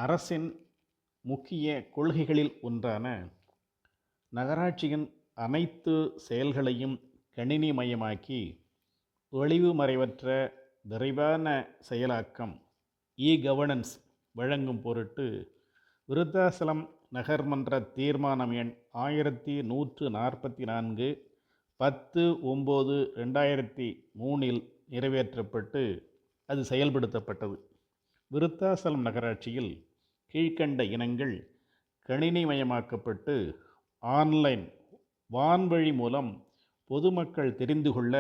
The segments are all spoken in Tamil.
அரசின் முக்கிய கொள்கைகளில் ஒன்றான நகராட்சியின் அனைத்து செயல்களையும் கணினிமயமாக்கி ஒளிவுமறைவற்ற விரைவான செயலாக்கம் கவர்னன்ஸ் வழங்கும் பொருட்டு விருத்தாசலம் நகர்மன்ற தீர்மானம் எண் 1144 10/9/2003 நிறைவேற்றப்பட்டு அது செயல்படுத்தப்பட்டது. விருத்தாசலம் நகராட்சியில் கீழ்க்கண்ட இனங்கள் கணினிமயமாக்கப்பட்டு ஆன்லைன் வான்வழி மூலம் பொதுமக்கள் தெரிந்து கொள்ள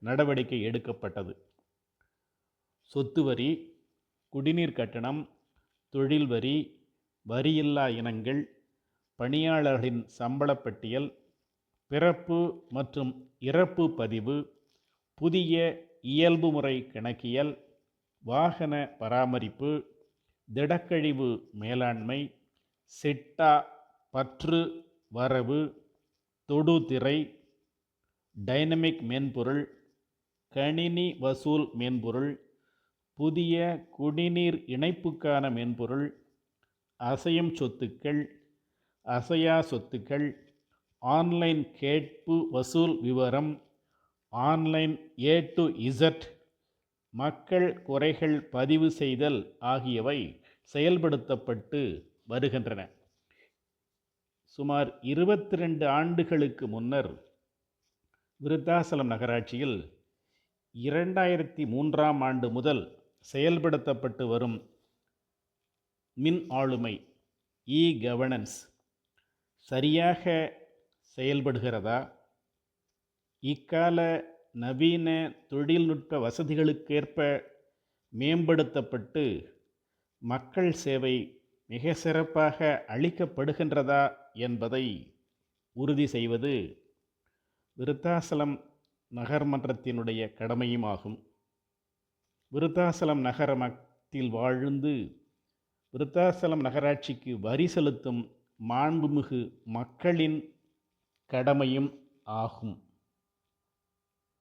நடவடிக்கை எடுக்கப்பட்டது. சொத்து வரி, குடிநீர் கட்டணம், தொழில் வரி, வரியில்லா இனங்கள், பணியாளர்களின் சம்பளப்பட்டியல், பிறப்பு மற்றும் இறப்பு பதிவு, புதிய இயல்புமுறை கணக்கியல், வாகன பராமரிப்பு, திடக்கழிவு மேலாண்மை, சிட்டா, பற்று வரவு, தொடுதிரை, டைனமிக் மென்பொருள், கணினி வசூல் மென்பொருள், புதிய குடிநீர் இணைப்புக்கான மென்பொருள், அசையும் சொத்துக்கள், அசையா சொத்துக்கள், ஆன்லைன் கேட்பு வசூல் விவரம், ஆன்லைன் A to Z, மக்கள் குறைகள் பதிவு செய்தல் ஆகியவை செயல்படுத்தப்பட்டு வருகின்றன. சுமார் 22 ஆண்டுகளுக்கு முன்னர் விருத்தாசலம் நகராட்சியில் 2003ஆம் ஆண்டு முதல் செயல்படுத்தப்பட்டு வரும் மின் ஆளுமை கவர்னன்ஸ் சரியாக செயல்படுகிறதா? இக்கால நவீன தொழில்நுட்ப வசதிகளுக்கேற்ப மேம்படுத்தப்பட்டு மக்கள் சேவை மிக சிறப்பாக அளிக்கப்படுகின்றதா என்பதை உறுதி செய்வது விருத்தாசலம் நகர்மன்றத்தினுடைய கடமையும் ஆகும். விருத்தாசலம் நகரத்தில் வாழ்ந்து விருத்தாசலம் நகராட்சிக்கு வரி செலுத்தும் மாண்புமிகு மக்களின் கடமையும் ஆகும்.